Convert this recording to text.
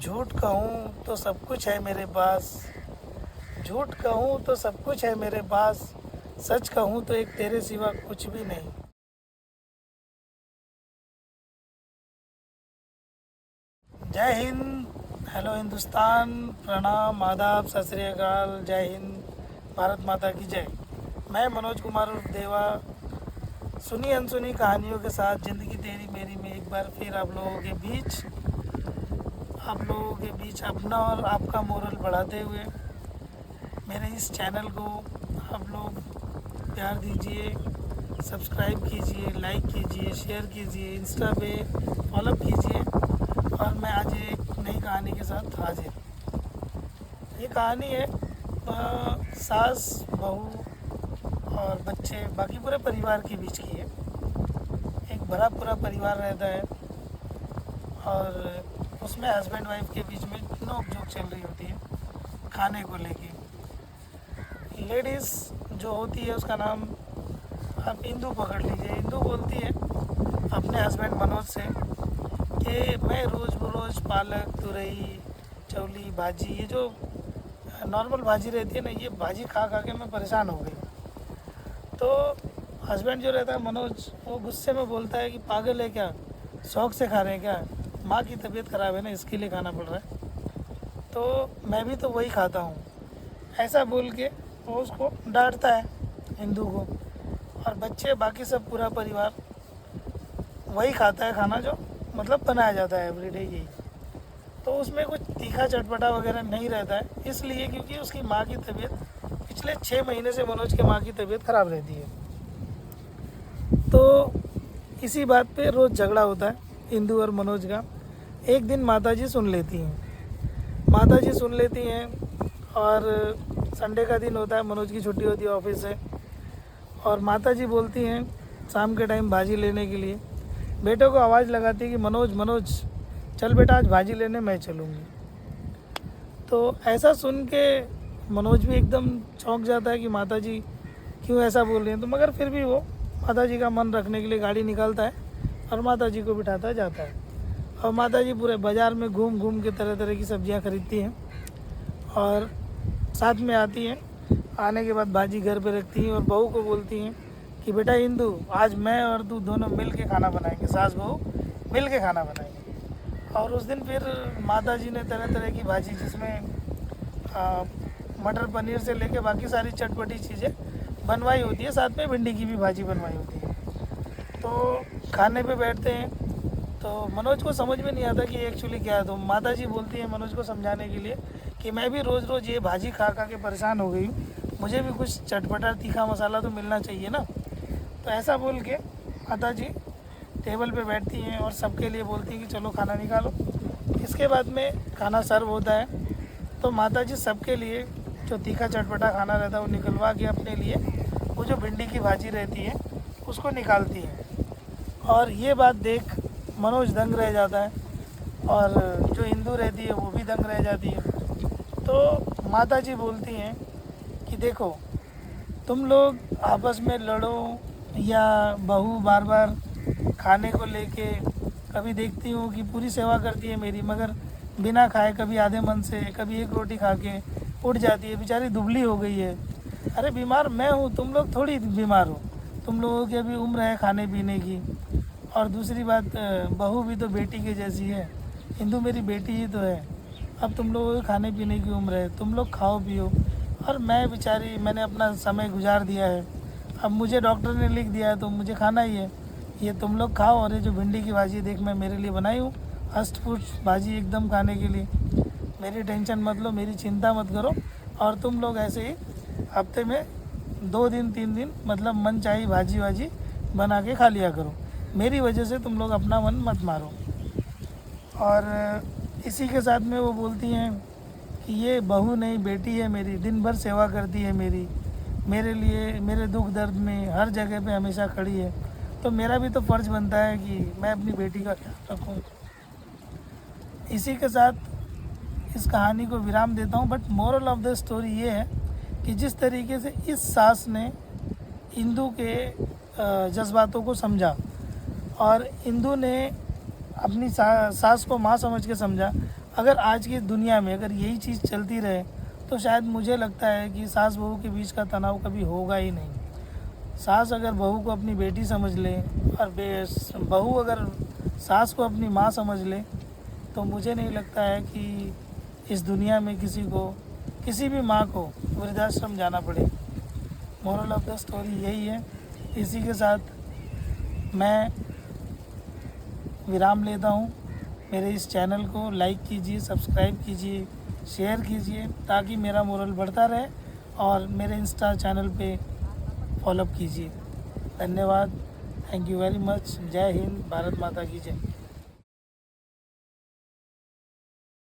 झूठ कहूँ तो सब कुछ है मेरे पास, झूठ कहूँ तो सब कुछ है मेरे पास, सच कहूँ तो एक तेरे सिवा कुछ भी नहीं। जय हिंद, हेलो हिंदुस्तान, प्रणाम, आदाब, सत श्री अकाल, जय हिंद, भारत माता की जय। मैं मनोज कुमार उर्फ देवा सुनी अनसुनी कहानियों के साथ ज़िंदगी तेरी मेरी में एक बार फिर आप लोगों के बीच अपना और आपका मोरल बढ़ाते हुए मेरे इस चैनल को आप लोग प्यार दीजिए, सब्सक्राइब कीजिए, लाइक कीजिए, शेयर कीजिए, इंस्टा पे फॉलो कीजिए। और मैं आज एक नई कहानी के साथ हाजिर। ये कहानी है सास, बहू और बच्चे, बाकी पूरे परिवार के बीच की है। एक बड़ा पूरा परिवार रहता है और उसमें हस्बैंड वाइफ के बीच में नोक झोंक चल रही होती है खाने को लेके। लेडीज़ जो होती है उसका नाम आप इंदू पकड़ लीजिए। इंदू बोलती है अपने हस्बैंड मनोज से कि मैं रोज़ बरोज़ पालक, तुरई, चौली, भाजी, ये जो नॉर्मल भाजी रहती है ना, ये भाजी खा खा के मैं परेशान हो गई। तो हस्बैंड जो रहता है मनोज, वो गुस्से में बोलता है कि पागल है क्या, शौक़ से खा रहे हैं क्या, माँ की तबीयत ख़राब है ना इसके लिए खाना पड़ रहा है, तो मैं भी तो वही खाता हूँ। ऐसा बोल के वो उसको डांटता है हिंदू को। और बच्चे, बाकी सब पूरा परिवार वही खाता है खाना जो मतलब बनाया जाता है एवरीडे यही। तो उसमें कुछ तीखा चटपटा वगैरह नहीं रहता है, इसलिए क्योंकि उसकी माँ की तबीयत पिछले 6 महीने से मनोज के माँ की तबीयत ख़राब रहती है। तो इसी बात पे रोज़ झगड़ा होता है इंदू और मनोज का। एक दिन माताजी सुन लेती हैं और संडे का दिन होता है, मनोज की छुट्टी होती है ऑफिस से, और माताजी बोलती हैं शाम के टाइम भाजी लेने के लिए। बेटे को आवाज़ लगाती है कि मनोज चल बेटा, आज भाजी लेने मैं चलूँगी। तो ऐसा सुन के मनोज भी एकदम चौंक जाता है कि माताजी क्यों ऐसा बोल रही हैं। तो मगर फिर भी वो माताजी का मन रखने के लिए गाड़ी निकालता है और माताजी को बिठाता जाता है। और माताजी पूरे बाज़ार में घूम घूम के तरह तरह की सब्जियां खरीदती हैं और साथ में आती हैं। आने के बाद भाजी घर पे रखती हैं और बहू को बोलती हैं कि बेटा इंदू, आज मैं और तू दोनों मिल के खाना बनाएंगे, सास बहू मिल के खाना बनाएंगे। और उस दिन फिर माताजी ने तरह तरह की भाजी, जिसमें मटर पनीर से लेके बाकी सारी चटपटी चीज़ें बनवाई होती है, साथ में भिंडी की भी भाजी बनवाई होती है। तो खाने पे बैठते हैं तो मनोज को समझ में नहीं आता कि एक्चुअली क्या है। तो माताजी बोलती है मनोज को समझाने के लिए कि मैं भी रोज़ रोज़ ये भाजी खा खा के परेशान हो गई हूँ, मुझे भी कुछ चटपटा तीखा मसाला तो मिलना चाहिए ना। तो ऐसा बोल के माताजी टेबल पे बैठती हैं और सबके लिए बोलती हैं कि चलो खाना निकालो। इसके बाद में खाना सर्व होता है तो माताजी सबके लिए जो तीखा चटपटा खाना रहता है वो निकलवा के अपने लिए वो जो भिंडी की भाजी रहती है उसको निकालती हैं। और ये बात देख मनोज दंग रह जाता है और जो इंदू रहती है वो भी दंग रह जाती है। तो माताजी बोलती हैं कि देखो, तुम लोग आपस में लड़ो या बहू बार बार खाने को लेके, कभी देखती हूँ कि पूरी सेवा करती है मेरी, मगर बिना खाए कभी आधे मन से, कभी एक रोटी खा के उठ जाती है, बेचारी दुबली हो गई है। अरे बीमार मैं हूँ, तुम लोग थोड़ी बीमार हो, तुम लोगों की अभी उम्र है खाने पीने की। और दूसरी बात, बहू भी तो बेटी के जैसी है, हिंदू मेरी बेटी ही तो है। अब तुम लोगों को खाने पीने की उम्र है, तुम लोग खाओ पियो, और मैं बेचारी, मैंने अपना समय गुजार दिया है, अब मुझे डॉक्टर ने लिख दिया है तो मुझे खाना ही है, ये तुम लोग खाओ। और ये जो भिंडी की भाजी देख मैं मेरे लिए बनाई हूँ, अष्ट पुष्ट भाजी एकदम खाने के लिए, मेरी टेंशन मत लो, मेरी चिंता मत करो। और तुम लोग ऐसे ही हफ्ते में 2 दिन 3 दिन मतलब मन चाहिए भाजी वाजी बना के खा लिया करो, मेरी वजह से तुम लोग अपना मन मत मारो। और इसी के साथ में वो बोलती हैं कि ये बहू नहीं बेटी है मेरी, दिन भर सेवा करती है मेरी, मेरे लिए मेरे दुख दर्द में हर जगह पे हमेशा खड़ी है, तो मेरा भी तो फ़र्ज़ बनता है कि मैं अपनी बेटी का ख्याल रखूँ। इसी के साथ इस कहानी को विराम देता हूँ। But moral of the story ये है कि जिस तरीके से इस सास ने इंदू के जज्बातों को समझा और इंदू ने अपनी सास को माँ समझ के समझा, अगर आज की दुनिया में अगर यही चीज़ चलती रहे तो शायद मुझे लगता है कि सास बहू के बीच का तनाव कभी होगा ही नहीं। सास अगर बहू को अपनी बेटी समझ ले और बहू अगर सास को अपनी माँ समझ ले तो मुझे नहीं लगता है कि इस दुनिया में किसी भी माँ को वृद्धाश्रम जाना पड़े। मोरल ऑफ द स्टोरी यही है। इसी के साथ मैं विराम लेता हूँ। मेरे इस चैनल को लाइक कीजिए, सब्सक्राइब कीजिए, शेयर कीजिए ताकि मेरा मोरल बढ़ता रहे और मेरे इंस्टा चैनल पे फॉलो कीजिए। धन्यवाद। Thank you very much. जय हिंद। भारत माता की जय।